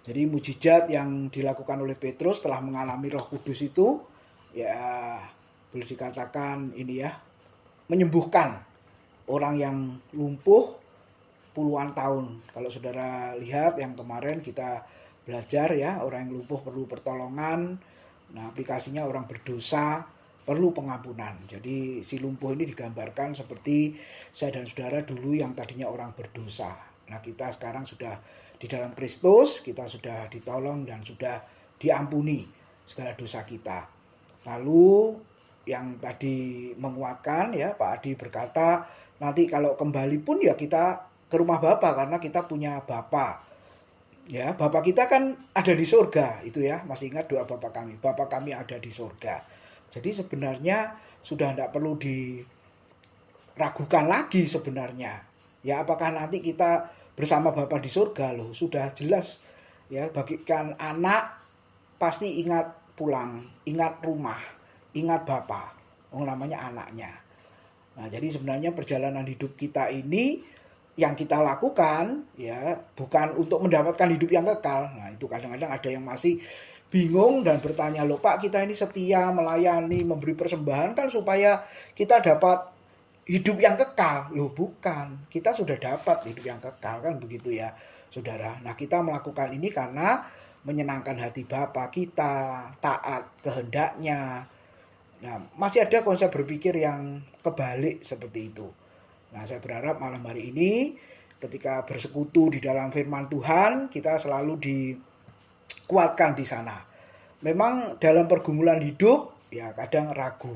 Jadi mujizat yang dilakukan oleh Petrus setelah mengalami Roh Kudus itu ya boleh dikatakan ini ya menyembuhkan orang yang lumpuh puluhan tahun. Kalau saudara lihat yang kemarin kita belajar ya, orang yang lumpuh perlu pertolongan. Nah, aplikasinya orang berdosa perlu pengampunan. Jadi si lumpuh ini digambarkan seperti saya dan saudara dulu yang tadinya orang berdosa. Nah, kita sekarang sudah di dalam Kristus, kita sudah ditolong dan sudah diampuni segala dosa kita. Lalu yang tadi menguatkan ya, Pak Adi berkata, nanti kalau kembali pun ya kita ke rumah Bapa karena kita punya Bapa. Ya, Bapa kita kan ada di surga, itu ya. Masih ingat doa Bapa kami. Bapa kami ada di surga. Jadi sebenarnya sudah tidak perlu diragukan lagi sebenarnya. Ya, apakah nanti kita bersama Bapa di surga loh, sudah jelas ya, bagikan anak pasti ingat pulang, ingat rumah, ingat Bapa. Oh, namanya anaknya. Nah, jadi sebenarnya perjalanan hidup kita ini yang kita lakukan ya bukan untuk mendapatkan hidup yang kekal. Nah, itu kadang-kadang ada yang masih bingung dan bertanya, loh Pak, kita ini setia melayani, memberi persembahan kan supaya kita dapat hidup yang kekal. Loh bukan, kita sudah dapat hidup yang kekal kan begitu ya saudara. Nah, kita melakukan ini karena menyenangkan hati Bapa kita, taat kehendaknya. Nah, masih ada konsep berpikir yang kebalik seperti itu. Nah, saya berharap malam hari ini ketika bersekutu di dalam firman Tuhan, kita selalu dikuatkan di sana. Memang dalam pergumulan hidup ya kadang ragu.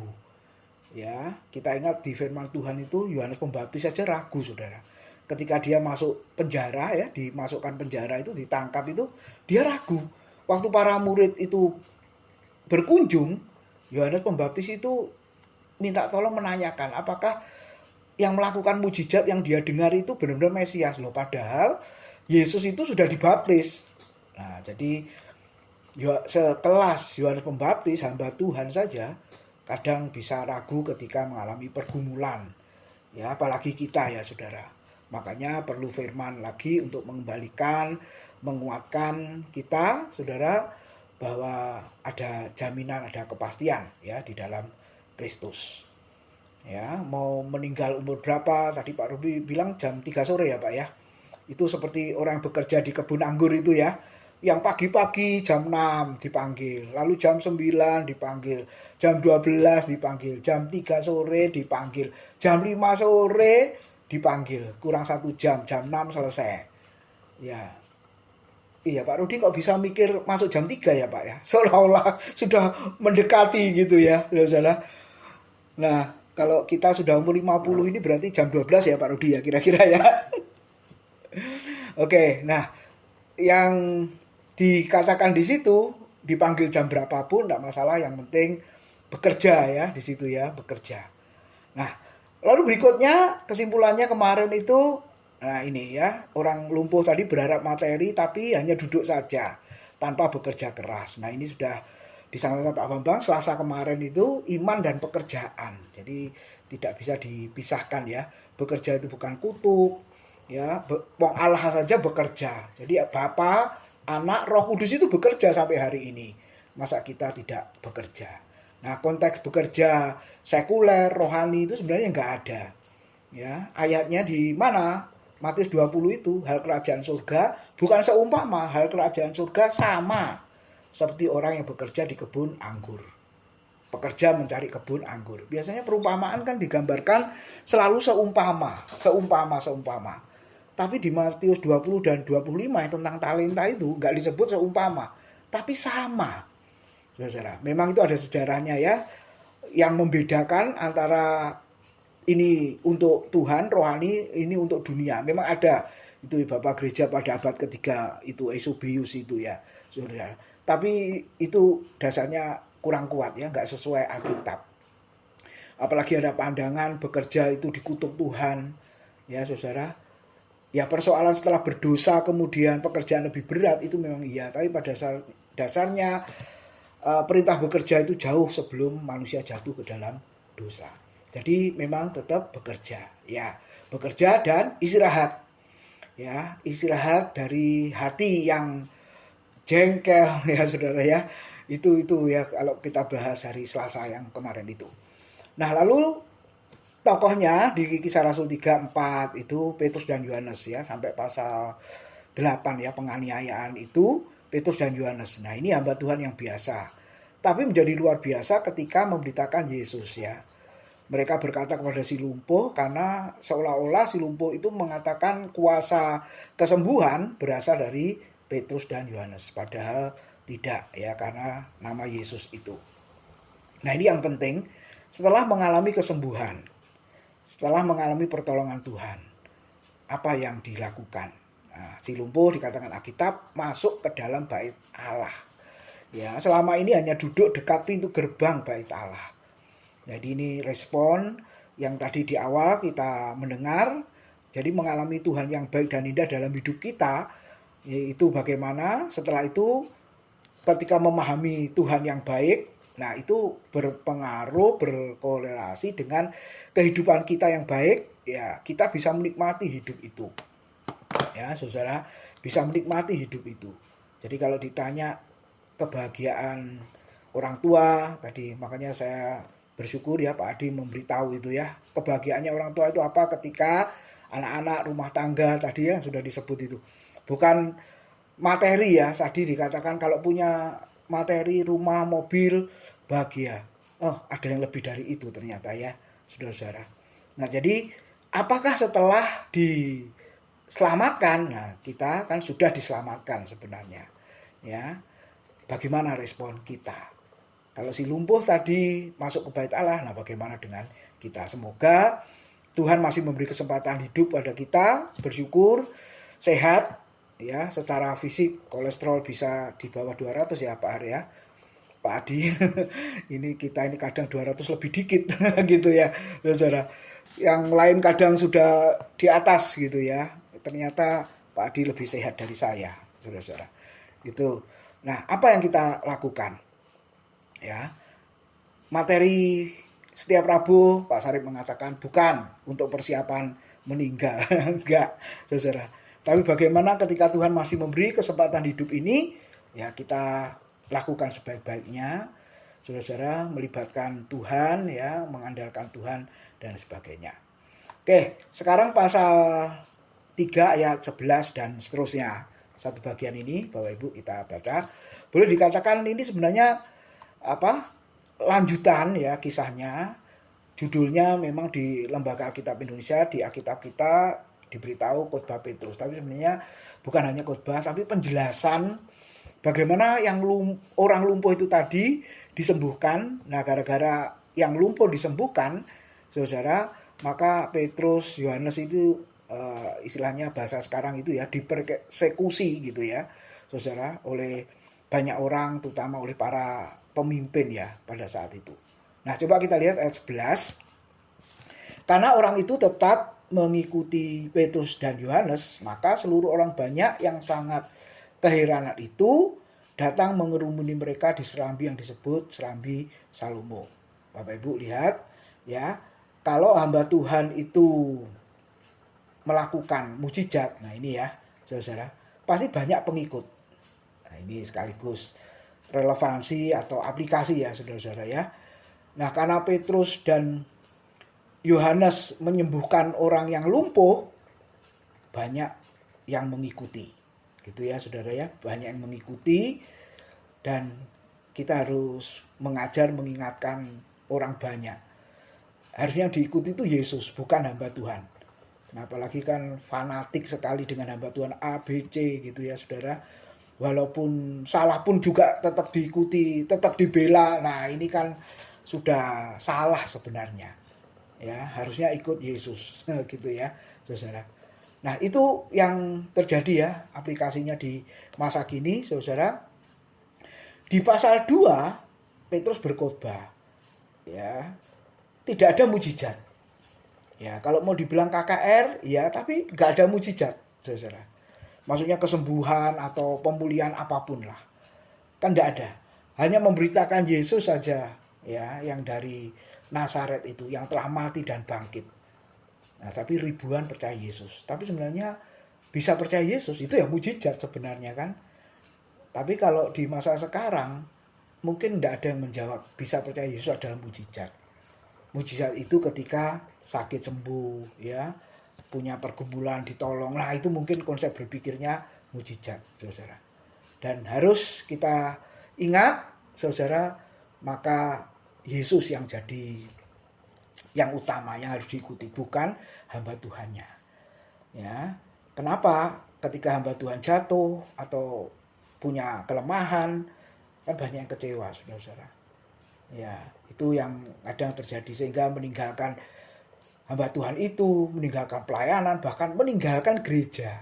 Ya, kita ingat di firman Tuhan itu Yohanes Pembaptis saja ragu, saudara. Ketika dia masuk penjara ya, dimasukkan penjara itu, ditangkap itu, dia ragu. Waktu para murid itu berkunjung, Yohanes Pembaptis itu minta tolong menanyakan apakah yang melakukan mujizat yang dia dengar itu benar-benar Mesias loh. Padahal Yesus itu sudah dibaptis. Nah, jadi sekelas Yohanes Pembaptis, hamba Tuhan saja, kadang bisa ragu ketika mengalami pergumulan. Ya, apalagi kita ya saudara. Makanya perlu firman lagi untuk mengembalikan, menguatkan kita saudara, bahwa ada jaminan, ada kepastian ya di dalam Kristus. Ya, mau meninggal umur berapa? Tadi Pak Ruby bilang jam 3 sore ya Pak ya. Itu seperti orang yang bekerja di kebun anggur itu ya. Yang pagi-pagi jam 6 dipanggil, lalu jam 9 dipanggil, jam 12 dipanggil, jam 3 sore dipanggil, jam 5 sore dipanggil, kurang 1 jam, jam 6 selesai. Ya, iya Pak Rudi kok bisa mikir masuk jam 3 ya Pak ya? Seolah-olah sudah mendekati gitu ya, saudara. Nah, kalau kita sudah umur 50 ini berarti jam 12 ya Pak Rudi ya kira-kira ya. Oke, nah yang dikatakan di situ dipanggil jam berapapun tidak masalah, yang penting bekerja ya di situ ya, bekerja. Nah, lalu berikutnya kesimpulannya kemarin itu, nah ini ya, orang lumpuh tadi berharap materi tapi hanya duduk saja tanpa bekerja keras. Nah, ini sudah disampaikan Pak Bambang Selasa kemarin itu, iman dan pekerjaan. Jadi tidak bisa dipisahkan ya. Bekerja itu bukan kutuk ya, wong Allah saja bekerja. Jadi Bapa, Anak, Roh Kudus itu bekerja sampai hari ini. Masa kita tidak bekerja? Nah, konteks bekerja sekuler, rohani itu sebenarnya nggak ada. Ya, ayatnya di mana? Matius 20 itu, hal kerajaan surga bukan seumpama, hal kerajaan surga sama seperti orang yang bekerja di kebun anggur. Pekerja mencari kebun anggur. Biasanya perumpamaan kan digambarkan selalu seumpama. Tapi di Matius 20 dan 25 yang tentang talenta itu nggak disebut seumpama, tapi sama. Saudara, memang itu ada sejarahnya ya, yang membedakan antara ini untuk Tuhan rohani, ini untuk dunia. Memang ada itu Bapak Gereja pada abad ketiga itu Eusebius itu ya, saudara. Tapi itu dasarnya kurang kuat ya, nggak sesuai Alkitab. Apalagi ada pandangan bekerja itu dikutuk Tuhan, ya saudara. Ya persoalan setelah berdosa kemudian pekerjaan lebih berat itu memang iya, tapi pada dasarnya perintah bekerja itu jauh sebelum manusia jatuh ke dalam dosa. Jadi memang tetap bekerja, ya bekerja dan istirahat, ya istirahat dari hati yang jengkel ya saudara ya. Itu ya kalau kita bahas hari Selasa yang kemarin itu. Nah lalu tokohnya di Kisah Rasul 3, 4 itu Petrus dan Yohanes ya, sampai pasal 8 ya, penganiayaan itu Petrus dan Yohanes. Nah ini hamba Tuhan yang biasa, tapi menjadi luar biasa ketika memberitakan Yesus ya. Mereka berkata kepada si lumpuh, karena seolah-olah si lumpuh itu mengatakan kuasa kesembuhan berasal dari Petrus dan Yohanes. Padahal tidak ya, karena nama Yesus itu. Nah ini yang penting, setelah mengalami kesembuhan, setelah mengalami pertolongan Tuhan, apa yang dilakukan? Nah, si lumpuh dikatakan Alkitab masuk ke dalam bait Allah. Ya, selama ini hanya duduk dekat pintu gerbang bait Allah. Jadi ini respon yang tadi di awal kita mendengar. Jadi mengalami Tuhan yang baik dan indah dalam hidup kita, yaitu bagaimana setelah itu ketika memahami Tuhan yang baik, nah itu berpengaruh, berkorelasi dengan kehidupan kita yang baik, ya kita bisa menikmati hidup itu. Ya, saudara, bisa menikmati hidup itu. Jadi kalau ditanya kebahagiaan orang tua tadi, makanya saya bersyukur ya Pak Adi memberitahu itu ya. Kebahagiaannya orang tua itu apa ketika anak-anak, rumah tangga tadi ya sudah disebut itu. Bukan materi ya, tadi dikatakan kalau punya materi, rumah, mobil, bahagia. Oh, ada yang lebih dari itu ternyata ya, saudara-saudara. Nah, jadi apakah setelah diselamatkan? Nah, kita kan sudah diselamatkan sebenarnya. Ya. Bagaimana respon kita? Kalau si lumpuh tadi masuk ke bait Allah, nah bagaimana dengan kita? Semoga Tuhan masih memberi kesempatan hidup pada kita, bersyukur, sehat, ya secara fisik, kolesterol bisa di bawah 200 ya Pak Ari ya. Pak Adi, ini kita ini kadang 200 lebih dikit gitu ya, saudara. Yang lain kadang sudah di atas gitu ya. Ternyata Pak Adi lebih sehat dari saya, saudara-saudara. Itu. Nah, apa yang kita lakukan? Ya, materi setiap Rabu Pak Sarip mengatakan bukan untuk persiapan meninggal, enggak, saudara. Tapi bagaimana ketika Tuhan masih memberi kesempatan hidup ini, ya kita lakukan sebaik-baiknya, saudara-saudara, melibatkan Tuhan, ya, mengandalkan Tuhan dan sebagainya. Oke, sekarang pasal 3 ayat 11 dan seterusnya. Satu bagian ini Bapak Ibu kita baca. Boleh dikatakan ini sebenarnya lanjutan ya kisahnya. Judulnya memang di Lembaga Alkitab Indonesia, di Alkitab kita diberitahu khotbah Petrus, tapi sebenarnya bukan hanya khotbah tapi penjelasan bagaimana yang orang lumpuh itu tadi disembuhkan. Nah, gara-gara yang lumpuh disembuhkan, saudara, maka Petrus, Yohanes itu istilahnya bahasa sekarang itu ya dipersekusi gitu ya, saudara, oleh banyak orang, terutama oleh para pemimpin ya pada saat itu. Nah, coba kita lihat ayat 11. Karena orang itu tetap mengikuti Petrus dan Yohanes, maka seluruh orang banyak yang sangat keheranan itu datang mengerumuni mereka di serambi yang disebut serambi Salomo. Bapak Ibu lihat ya, kalau hamba Tuhan itu melakukan mujizat, nah ini ya saudara, pasti banyak pengikut. Nah ini sekaligus relevansi atau aplikasi ya saudara-saudara ya. Nah karena Petrus dan Yohanes menyembuhkan orang yang lumpuh, banyak yang mengikuti. Gitu ya saudara ya, banyak yang mengikuti dan kita harus mengajar, mengingatkan orang banyak. Harusnya diikuti itu Yesus, bukan hamba Tuhan. Nah apalagi kan fanatik sekali dengan hamba Tuhan A, B, C gitu ya saudara. Walaupun salah pun juga tetap diikuti, tetap dibela. Nah ini kan sudah salah sebenarnya. Ya harusnya ikut Yesus gitu ya saudara. Nah itu yang terjadi ya aplikasinya di masa kini saudara. Di pasal 2 Petrus berkhotbah. Ya tidak ada mujizat. Ya kalau mau dibilang KKR ya tapi nggak ada mujizat saudara. Maksudnya kesembuhan atau pemulihan apapun lah. Kan tidak ada. Hanya memberitakan Yesus saja ya yang dari Nazaret itu yang telah mati dan bangkit. Nah, tapi ribuan percaya Yesus. Tapi sebenarnya bisa percaya Yesus itu ya mujizat sebenarnya kan. Tapi kalau di masa sekarang, mungkin tidak ada yang menjawab, bisa percaya Yesus adalah mujizat. Mujizat itu ketika sakit sembuh, ya, punya pergumulan ditolong. Nah, itu mungkin konsep berpikirnya mujizat, saudara. Dan harus kita ingat, saudara, maka Yesus yang jadi yang utama, yang harus diikuti, bukan hamba Tuhannya. Ya, kenapa? Ketika hamba Tuhan jatuh atau punya kelemahan, kan banyak yang kecewa, saudara-saudara. Ya, itu yang kadang terjadi, sehingga meninggalkan hamba Tuhan itu, meninggalkan pelayanan, bahkan meninggalkan gereja.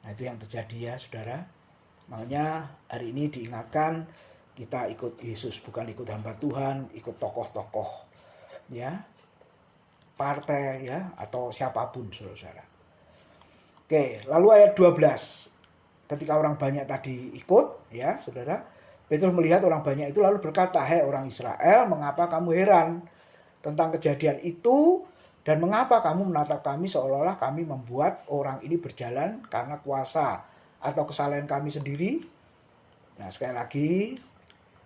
Nah, itu yang terjadi ya, saudara. Makanya hari ini diingatkan kita ikut Yesus, bukan ikut hamba Tuhan, ikut tokoh-tokoh, ya, partai, ya, atau siapapun, saudara. Oke, lalu ayat 12. Ketika orang banyak tadi ikut, ya, saudara, Petrus melihat orang banyak itu lalu berkata, "Hai orang Israel, mengapa kamu heran tentang kejadian itu? Dan mengapa kamu menatap kami seolah-olah kami membuat orang ini berjalan karena kuasa atau kesalahan kami sendiri?" Nah, sekali lagi,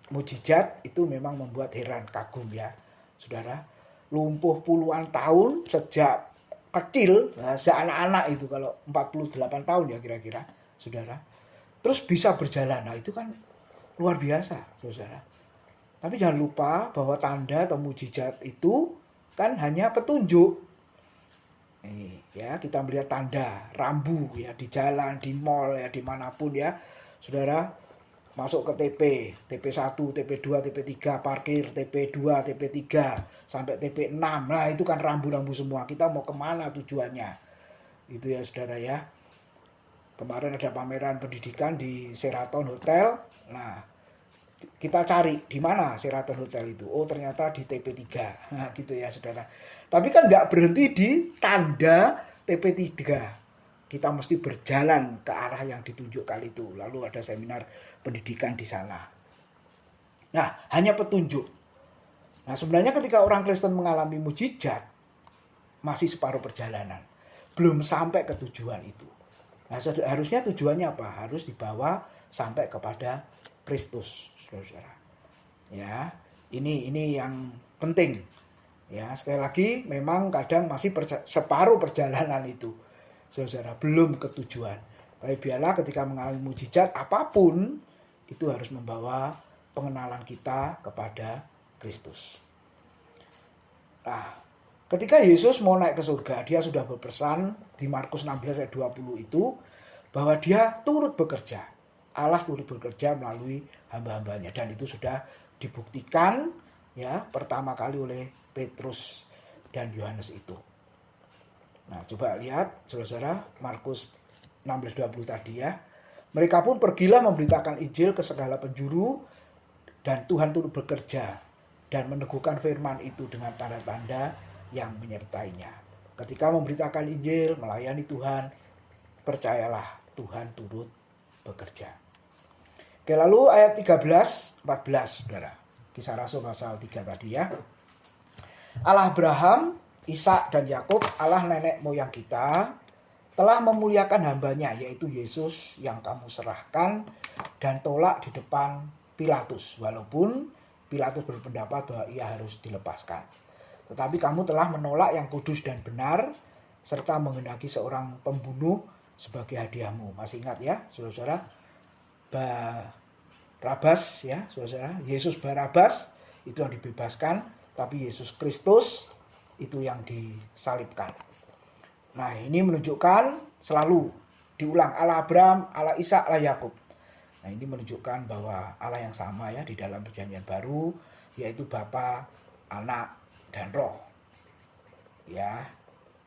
mujizat itu memang membuat heran, kagum ya, saudara. Lumpuh puluhan tahun sejak kecil, nah, sejak anak-anak itu, kalau 48 tahun ya kira-kira, saudara. Terus bisa berjalan, nah itu kan luar biasa, saudara. Tapi jangan lupa bahwa tanda atau mujizat itu kan hanya petunjuk. Nih, ya, kita melihat tanda rambu ya di jalan, di mall ya, dimanapun ya, saudara. Masuk ke TP1, TP2, TP3, parkir, TP2, TP3, sampai TP6. Nah, itu kan rambu-rambu semua. Kita mau kemana tujuannya? Itu ya, saudara ya. Kemarin ada pameran pendidikan di Sheraton Hotel. Nah, kita cari di mana Sheraton Hotel itu. Oh, ternyata di TP3. Nah, gitu ya, saudara. Tapi kan nggak berhenti di tanda TP3. Kita mesti berjalan ke arah yang ditunjukkan itu. Lalu ada seminar pendidikan di sana. Nah, hanya petunjuk. Nah, sebenarnya ketika orang Kristen mengalami mujizat, masih separuh perjalanan. Belum sampai ke tujuan itu. Nah, harusnya tujuannya apa? Harus dibawa sampai kepada Kristus, saudara. Ya, ini yang penting. Ya, sekali lagi, memang kadang masih separuh perjalanan itu, saudara, belum ke tujuan. Tapi biarlah ketika mengalami mujizat apapun, itu harus membawa pengenalan kita kepada Kristus. Nah, ketika Yesus mau naik ke surga, dia sudah berpesan di Markus 16 ayat 20 itu, bahwa dia turut bekerja. Allah turut bekerja melalui hamba-hambanya. Dan itu sudah dibuktikan ya pertama kali oleh Petrus dan Yohanes itu. Nah, coba lihat, saudara, Markus 16:20 tadi ya. Mereka pun pergilah memberitakan Injil ke segala penjuru, dan Tuhan turut bekerja dan meneguhkan firman itu dengan tanda-tanda yang menyertainya. Ketika memberitakan Injil, melayani Tuhan, percayalah Tuhan turut bekerja. Oke, lalu ayat 13-14, saudara. Kisah Rasul pasal 3 tadi ya. Allah Abraham, Ishak dan Yakub, Allah nenek moyang kita, telah memuliakan hambanya, yaitu Yesus yang kamu serahkan dan tolak di depan Pilatus. Walaupun Pilatus berpendapat bahwa ia harus dilepaskan. Tetapi kamu telah menolak yang kudus dan benar, serta menghendaki seorang pembunuh sebagai hadiahmu. Masih ingat ya, saudara-saudara? Barabas ya, saudara. Yesus Barabas itu yang dibebaskan, tapi Yesus Kristus itu yang disalibkan. Nah, ini menunjukkan selalu diulang Allah Abraham, Allah Ishak, Allah Yakub. Nah, ini menunjukkan bahwa Allah yang sama ya di dalam perjanjian baru, yaitu Bapa, Anak, dan Roh. Ya,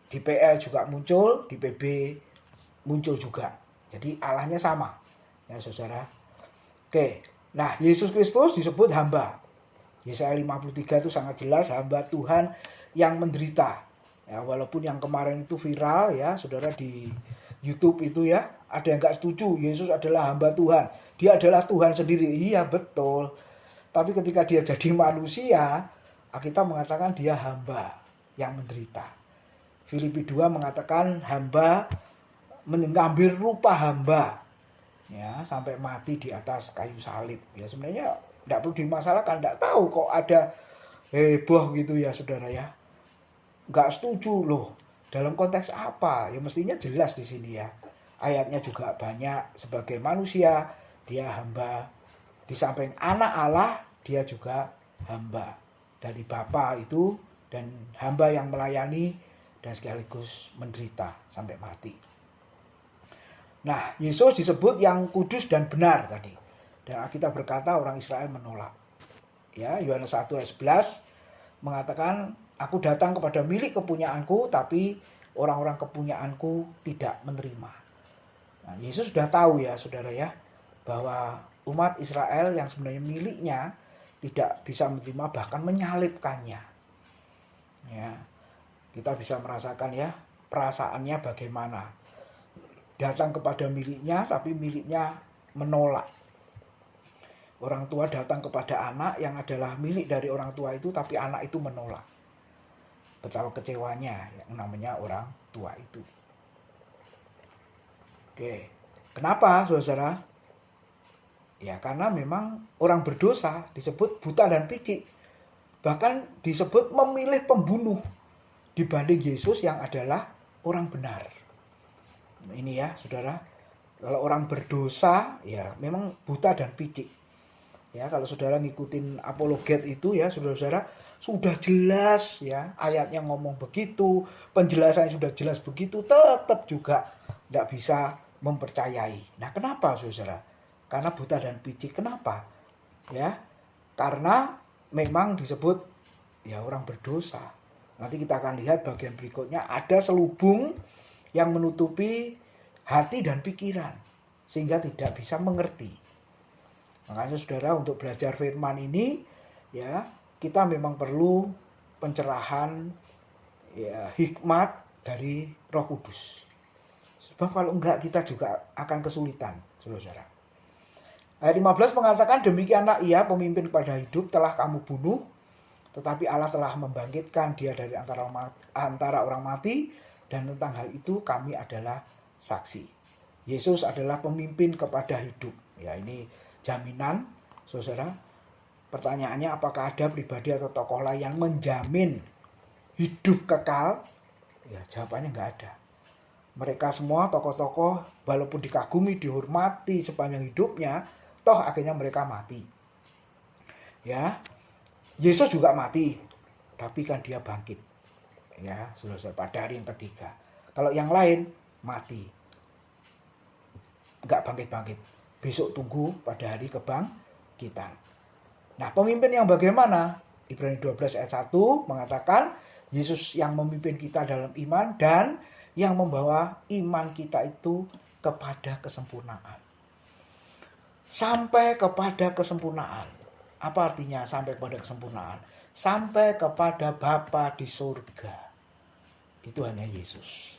di PL juga muncul, di PB muncul juga. Jadi Allahnya sama. Ya, saudara. Oke. Nah, Yesus Kristus disebut hamba. Yesaya 53 itu sangat jelas, hamba Tuhan yang menderita. Ya, walaupun yang kemarin itu viral ya, saudara, di YouTube itu ya, ada yang gak setuju, Yesus adalah hamba Tuhan. Dia adalah Tuhan sendiri. Iya, betul. Tapi ketika dia jadi manusia, kita mengatakan dia hamba yang menderita. Filipi 2 mengatakan hamba mengambil rupa hamba. ya, sampai mati di atas kayu salib. Ya sebenarnya tidak perlu dimasalahkan, tidak tahu kok ada heboh gitu ya saudara ya. Nggak setuju loh. Dalam konteks apa? Ya mestinya jelas di sini ya. Ayatnya juga banyak, sebagai manusia dia hamba. Di samping anak Allah dia juga hamba dari Bapa itu, dan hamba yang melayani dan sekaligus menderita sampai mati. Nah, Yesus disebut yang kudus dan benar tadi. Dan Alkitab berkata orang Israel menolak. Ya, Yohanes 1 ayat 11 mengatakan, aku datang kepada milik kepunyaanku, tapi orang-orang kepunyaanku tidak menerima. Nah, Yesus sudah tahu ya saudara ya, bahwa umat Israel yang sebenarnya miliknya tidak bisa menerima, bahkan menyalibkannya. Ya, kita bisa merasakan ya perasaannya bagaimana. Datang kepada miliknya, tapi miliknya menolak. Orang tua datang kepada anak yang adalah milik dari orang tua itu, tapi anak itu menolak. Betapa kecewanya yang namanya orang tua itu. Oke, kenapa saudara? Ya karena memang orang berdosa disebut buta dan picik. Bahkan disebut memilih pembunuh dibanding Yesus yang adalah orang benar. Ini ya saudara, kalau orang berdosa ya memang buta dan picik. Ya kalau saudara ngikutin apologet itu ya saudara-saudara, sudah jelas ya ayatnya ngomong begitu, penjelasannya sudah jelas begitu, tetap juga tidak bisa mempercayai. Nah kenapa saudara? Karena buta dan picik. Kenapa? Ya karena memang disebut ya orang berdosa. Nanti kita akan lihat bagian berikutnya, ada selubung yang menutupi hati dan pikiran sehingga tidak bisa mengerti. Makanya saudara, untuk belajar firman ini ya kita memang perlu pencerahan ya, hikmat dari Roh Kudus. Sebab kalau enggak kita juga akan kesulitan, saudara. Ayat 15 mengatakan, demikianlah ia pemimpin kepada hidup telah kamu bunuh, tetapi Allah telah membangkitkan dia dari antara orang mati, dan tentang hal itu kami adalah saksi. Yesus adalah pemimpin kepada hidup. Ya ini jaminan, saudara. Pertanyaannya, apakah ada pribadi atau tokoh lain yang menjamin hidup kekal? Ya jawabannya enggak ada. Mereka semua tokoh-tokoh walaupun dikagumi, dihormati sepanjang hidupnya, toh akhirnya mereka mati. Ya, Yesus juga mati, tapi kan dia bangkit. Ya, saudara, pada hari yang ketiga. Kalau yang lain mati, enggak bangkit-bangkit. Besok tunggu pada hari kebangkitan. Nah, pemimpin yang bagaimana? Ibrani 12 ayat 1 mengatakan, Yesus yang memimpin kita dalam iman dan yang membawa iman kita itu kepada kesempurnaan. Sampai kepada kesempurnaan. Apa artinya sampai kepada kesempurnaan? Sampai kepada Bapa di surga. Itu hanya Yesus.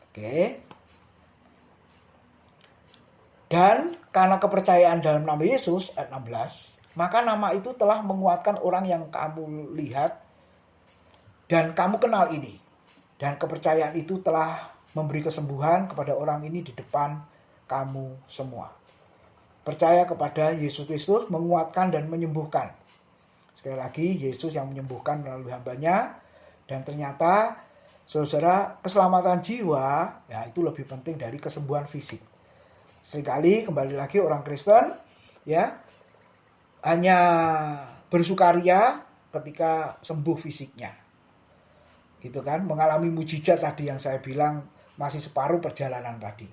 Oke. Dan karena kepercayaan dalam nama Yesus, ayat 16, maka nama itu telah menguatkan orang yang kamu lihat dan kamu kenal ini. Dan kepercayaan itu telah memberi kesembuhan kepada orang ini di depan kamu semua. Percaya kepada Yesus Kristus menguatkan dan menyembuhkan. Sekali lagi, Yesus yang menyembuhkan melalui hambanya. Dan ternyata, saudara, keselamatan jiwa ya itu lebih penting dari kesembuhan fisik. Seringkali kembali lagi orang Kristen ya hanya bersukaria ketika sembuh fisiknya. Gitu kan, mengalami mujizat tadi yang saya bilang masih separuh perjalanan tadi.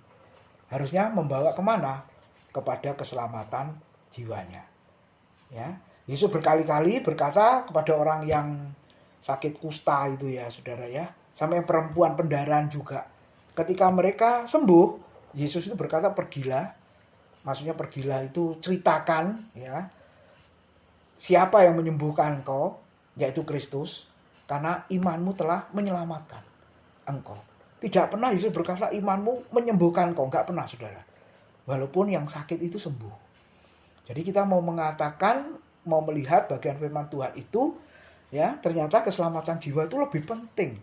Harusnya membawa kemana? Kepada keselamatan jiwanya. Ya, Yesus berkali-kali berkata kepada orang yang sakit kusta itu ya, saudara ya, sampai perempuan pendaran juga. Ketika mereka sembuh, Yesus itu berkata pergilah. Maksudnya pergilah itu ceritakan ya, siapa yang menyembuhkan engkau, yaitu Kristus. Karena imanmu telah menyelamatkan engkau. Tidak pernah Yesus berkata imanmu menyembuhkan engkau. Enggak pernah saudara. Walaupun yang sakit itu sembuh. Jadi kita mau mengatakan, mau melihat bagian firman Tuhan itu, ya ternyata keselamatan jiwa itu lebih penting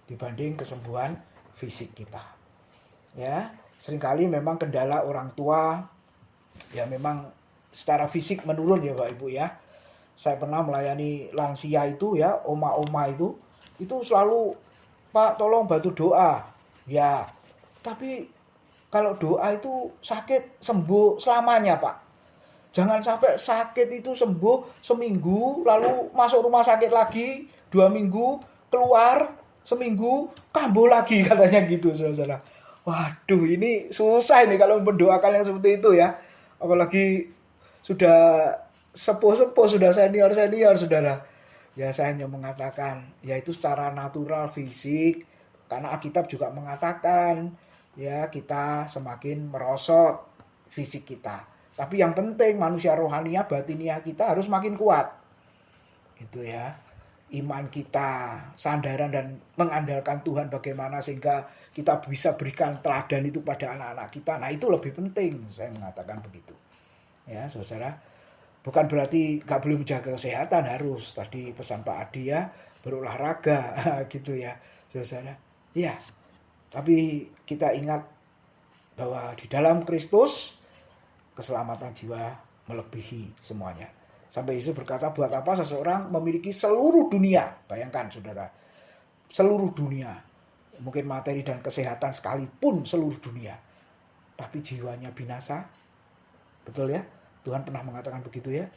dibanding kesembuhan fisik kita. Ya, Seringkali memang kendala orang tua ya memang secara fisik menurun ya Bapak Ibu ya. Saya pernah melayani lansia itu ya, oma-oma itu selalu, Pak tolong bantu doa. Ya, tapi kalau doa itu sakit sembuh selamanya Pak. Jangan sampai sakit itu sembuh seminggu, lalu masuk rumah sakit lagi, 2 minggu, keluar, seminggu, kambuh lagi katanya gitu saudara. Waduh ini susah ini kalau mendoakan yang seperti itu ya. Apalagi sudah sepuh-sepuh, sudah senior-senior saudara. Ya saya hanya mengatakan, ya itu secara natural fisik. Karena Alkitab juga mengatakan, ya kita semakin merosot fisik kita. Tapi yang penting manusia rohania, batinia kita harus makin kuat. Gitu ya. Iman kita, sandaran dan mengandalkan Tuhan bagaimana sehingga kita bisa berikan teladan itu pada anak-anak kita. Nah itu lebih penting, saya mengatakan begitu. Ya saudara, bukan berarti gak boleh menjaga kesehatan, harus. Tadi pesan Pak Adi ya, berolahraga gitu ya saudara. Ya, tapi kita ingat bahwa di dalam Kristus keselamatan jiwa melebihi semuanya. Sampai Yesus berkata, buat apa seseorang memiliki seluruh dunia? Bayangkan saudara, seluruh dunia. Mungkin materi dan kesehatan sekalipun seluruh dunia. Tapi jiwanya binasa. Betul ya? Tuhan pernah mengatakan begitu ya.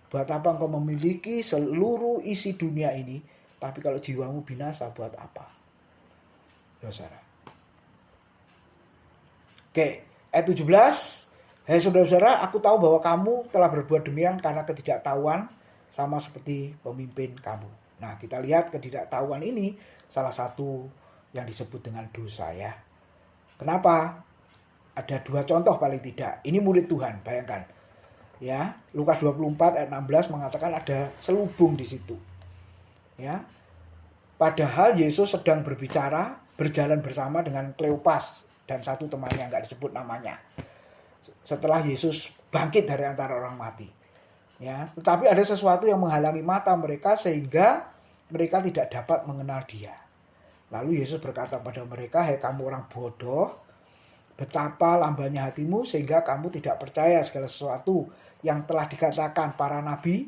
Buat apa engkau memiliki seluruh isi dunia ini, tapi kalau jiwamu binasa, buat apa? Ya saudara. Oke, ayat 17. Hai saudara-saudara, aku tahu bahwa kamu telah berbuat demikian karena ketidaktahuan sama seperti pemimpin kamu. Nah, kita lihat ketidaktahuan ini salah satu yang disebut dengan dosa ya. Kenapa? Ada 2 contoh paling tidak. Ini murid Tuhan, bayangkan. Ya, Lukas 24 ayat 16 mengatakan ada selubung di situ. Ya. Padahal Yesus sedang berjalan bersama dengan Kleopas dan satu temannya yang enggak disebut namanya. Setelah Yesus bangkit dari antara orang mati. Ya, tetapi ada sesuatu yang menghalangi mata mereka sehingga mereka tidak dapat mengenal Dia. Lalu Yesus berkata pada mereka, "Hai kamu orang bodoh, betapa lambannya hatimu sehingga kamu tidak percaya segala sesuatu yang telah dikatakan para nabi.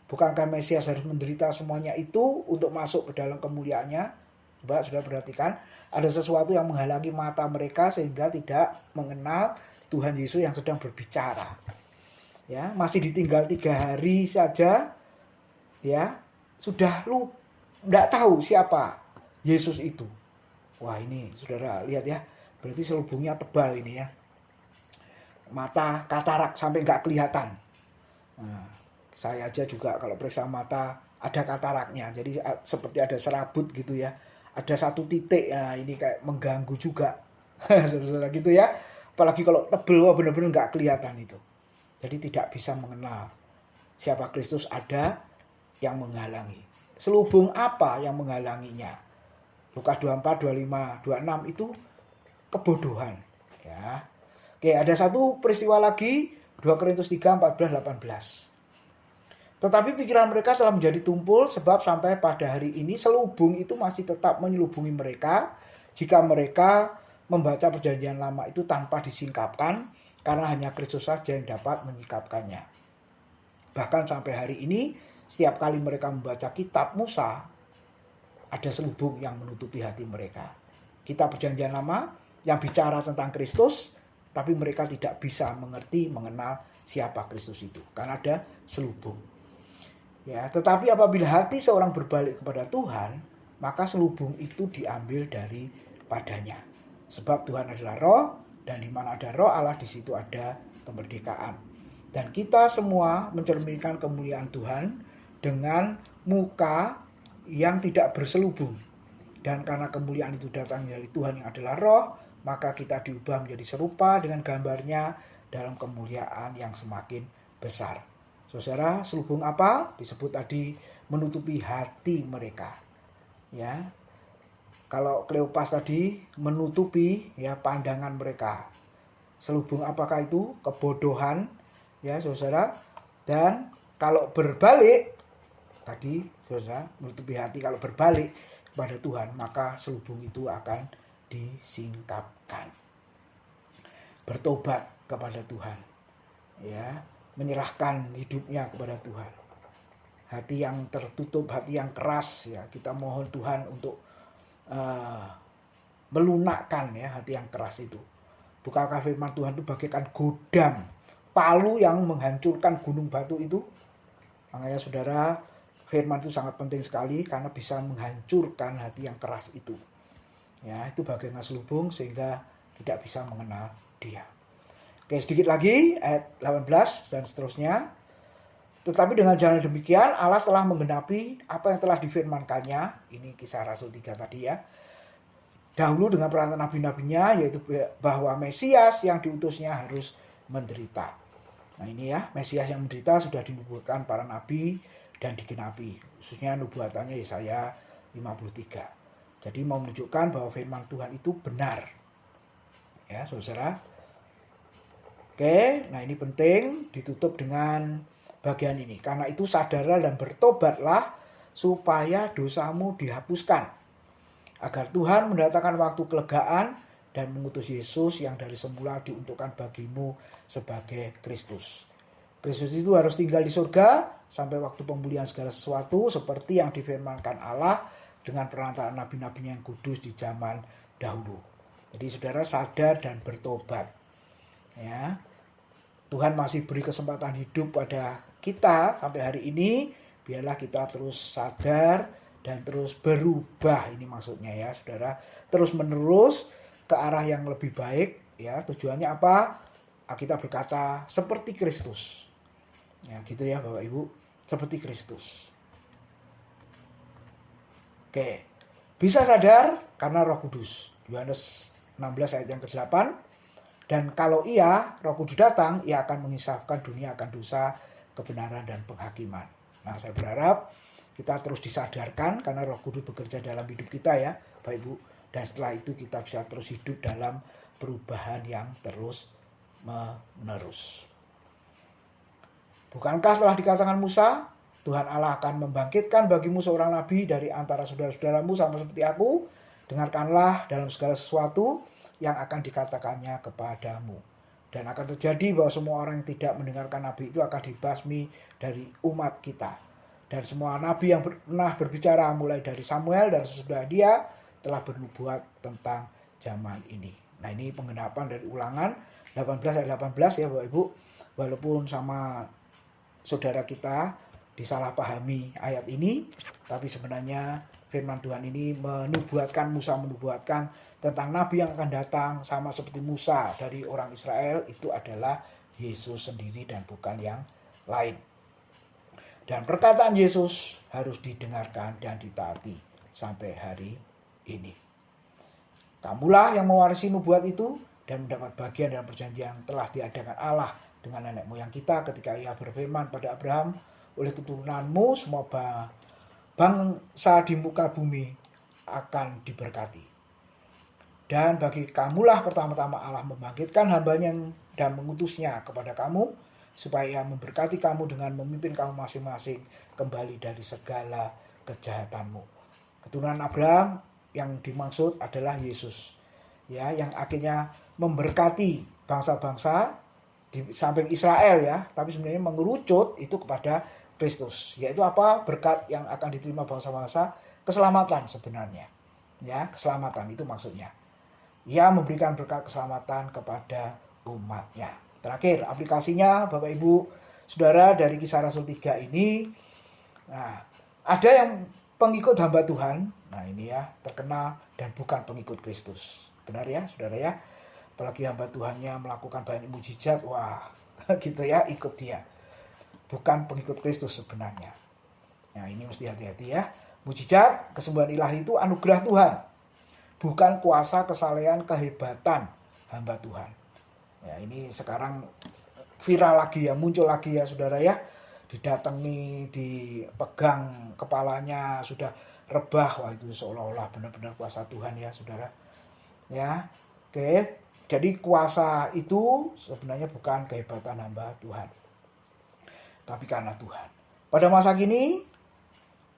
Bukankah Mesias harus menderita semuanya itu untuk masuk ke dalam kemuliaannya?" Coba sudah perhatikan, ada sesuatu yang menghalangi mata mereka sehingga tidak mengenal Tuhan Yesus yang sedang berbicara. Ya, masih ditinggal 3 hari saja, ya sudah enggak tahu siapa Yesus itu. Wah ini saudara lihat ya, berarti selubungnya tebal ini ya. Mata katarak sampai enggak kelihatan. Nah, saya aja juga kalau periksa mata ada kataraknya, jadi seperti ada serabut gitu ya. Ada 1 titik, ya ini kayak mengganggu juga. Saudara gitu ya. Apalagi kalau tebel, wah benar-benar nggak kelihatan itu. Jadi tidak bisa mengenal siapa Kristus, ada yang menghalangi. Selubung apa yang menghalanginya? Lukas 24, 25, 26 itu kebodohan. Ya. Oke, ada satu peristiwa lagi, 2 Korintus 3, 14, 18. Tetapi pikiran mereka telah menjadi tumpul sebab sampai pada hari ini selubung itu masih tetap menyelubungi mereka jika mereka membaca perjanjian lama itu tanpa disingkapkan, karena hanya Kristus saja yang dapat menyingkapkannya. Bahkan sampai hari ini, setiap kali mereka membaca kitab Musa, ada selubung yang menutupi hati mereka. Kitab perjanjian lama yang bicara tentang Kristus, tapi mereka tidak bisa mengenal siapa Kristus itu, karena ada selubung. Ya, tetapi apabila hati seorang berbalik kepada Tuhan, maka selubung itu diambil daripadanya. Sebab Tuhan adalah roh, dan di mana ada roh Allah, di situ ada kemerdekaan. Dan kita semua mencerminkan kemuliaan Tuhan dengan muka yang tidak berselubung. Dan karena kemuliaan itu datang dari Tuhan yang adalah roh, maka kita diubah menjadi serupa dengan gambarnya dalam kemuliaan yang semakin besar. Saudara, selubung apa? Disebut tadi menutupi hati mereka. Ya. Kalau Kleopas tadi menutupi ya pandangan mereka. Selubung apakah itu? Kebodohan ya saudara. Dan kalau berbalik tadi saudara, menutupi hati, kalau berbalik kepada Tuhan, maka selubung itu akan disingkapkan. bertobat kepada Tuhan, ya, menyerahkan hidupnya kepada Tuhan. Hati yang tertutup, hati yang keras, ya, kita mohon Tuhan untuk melunakkan, ya, hati yang keras itu. Bukankah firman Tuhan itu bagaikan godam, palu yang menghancurkan gunung batu itu? Makanya saudara, firman itu sangat penting sekali karena bisa menghancurkan hati yang keras itu. Ya, itu bagaikan selubung sehingga tidak bisa mengenal Dia. Oke, sedikit lagi ayat 18 dan seterusnya. Tetapi dengan jalan demikian Allah telah menggenapi apa yang telah difirmankannya. Ini Kisah Rasul 3 tadi, ya. Dahulu dengan perantara nabi-nabinya, yaitu bahwa Mesias yang diutusnya harus menderita. Nah ini, ya, Mesias yang menderita sudah dinubuatkan para nabi dan digenapi. Khususnya nubuatannya Yesaya 53. Jadi mau menunjukkan bahwa firman Tuhan itu benar. Ya, saudara. Oke, nah ini penting ditutup dengan bagian ini. Karena itu sadarlah dan bertobatlah supaya dosamu dihapuskan, agar Tuhan mendatangkan waktu kelegaan dan mengutus Yesus yang dari semula diuntukkan bagimu sebagai Kristus. Kristus itu harus tinggal di surga sampai waktu pemulihan segala sesuatu seperti yang difirmankan Allah dengan perantaraan nabi-nabinya yang kudus di zaman dahulu. Jadi saudara sadar dan bertobat. Ya. Tuhan masih beri kesempatan hidup pada kita sampai hari ini. Biarlah kita terus sadar dan terus berubah, ini maksudnya, ya saudara, terus menerus ke arah yang lebih baik, ya. Tujuannya apa? Kita berkata seperti Kristus, ya, gitu ya Bapak Ibu, seperti Kristus. Oke, bisa sadar karena Roh Kudus, Yohanes 16 ayat yang ke-8. Dan kalau Roh Kudus datang, Ia akan mengisahkan dunia akan dosa, kebenaran dan penghakiman. Nah, saya berharap kita terus disadarkan karena Roh Kudus bekerja dalam hidup kita, ya Bapak Ibu. Dan setelah itu kita bisa terus hidup dalam perubahan yang terus menerus. Bukankah telah dikatakan Musa, Tuhan Allah akan membangkitkan bagimu seorang nabi dari antara saudara-saudaramu sama seperti aku. Dengarkanlah dalam segala sesuatu yang akan dikatakannya kepadamu. Dan akan terjadi bahwa semua orang yang tidak mendengarkan nabi itu akan dibasmi dari umat kita. Dan semua nabi yang pernah berbicara mulai dari Samuel dan sesudah dia telah bernubuat tentang zaman ini. Nah ini penggenapan dari Ulangan 18 ayat 18, ya Bapak Ibu. Walaupun sama saudara kita disalahpahami ayat ini, tapi sebenarnya firman Tuhan ini Musa menubuatkan tentang nabi yang akan datang sama seperti Musa dari orang Israel, itu adalah Yesus sendiri dan bukan yang lain. Dan perkataan Yesus harus didengarkan dan ditaati sampai hari ini. Kamulah yang mewarisi nubuat itu dan mendapat bagian dalam perjanjian yang telah diadakan Allah dengan nenek moyang kita ketika Ia berfirman pada Abraham, oleh keturunanmu semua bangsa di muka bumi akan diberkati. Dan bagi kamulah pertama-tama Allah membangkitkan hambanya dan mengutusnya kepada kamu, supaya memberkati kamu dengan memimpin kamu masing-masing kembali dari segala kejahatanmu. Keturunan Abraham yang dimaksud adalah Yesus, ya, yang akhirnya memberkati bangsa-bangsa di samping Israel, ya, tapi sebenarnya mengerucut itu kepada Kristus, yaitu apa? Berkat yang akan diterima bangsa-bangsa, keselamatan sebenarnya, ya, keselamatan itu maksudnya. Ia memberikan berkat keselamatan kepada umatnya. Terakhir, aplikasinya Bapak Ibu Saudara dari Kisah Rasul 3 ini. Nah, ada yang pengikut hamba Tuhan. Nah, ini, ya, terkenal dan bukan pengikut Kristus. Benar, ya, Saudara, ya. Apalagi hamba Tuhannya melakukan banyak mujizat, wah, gitu, ya, ikut dia. Bukan pengikut Kristus sebenarnya. Nah, ini mesti hati-hati, ya. Mujizat, kesembuhan ilahi itu anugerah Tuhan, bukan kuasa, kesalehan, kehebatan hamba Tuhan. Ya, ini sekarang viral lagi, ya, muncul lagi, ya Saudara, ya. Didatangi, dipegang kepalanya, sudah rebah. Wah, itu seolah-olah benar-benar kuasa Tuhan, ya Saudara. Ya. Oke. Jadi kuasa itu sebenarnya bukan kehebatan hamba Tuhan, tapi karena Tuhan. Pada masa kini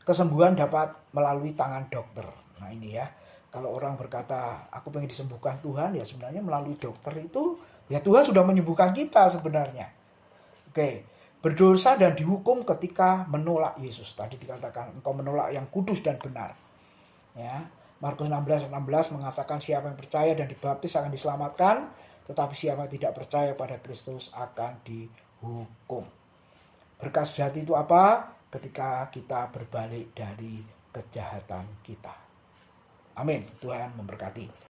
kesembuhan dapat melalui tangan dokter. Nah, ini, ya. Kalau orang berkata, aku pengen disembuhkan Tuhan, ya sebenarnya melalui dokter itu Ya Tuhan sudah menyembuhkan kita sebenarnya. Oke, berdosa dan dihukum ketika menolak Yesus. Tadi dikatakan engkau menolak yang kudus dan benar. Ya, Markus 16:16 mengatakan siapa yang percaya dan dibaptis akan diselamatkan, tetapi siapa yang tidak percaya pada Kristus akan dihukum. Berkat sejati itu apa? Ketika kita berbalik dari kejahatan kita. Amin. Tuhan memberkati.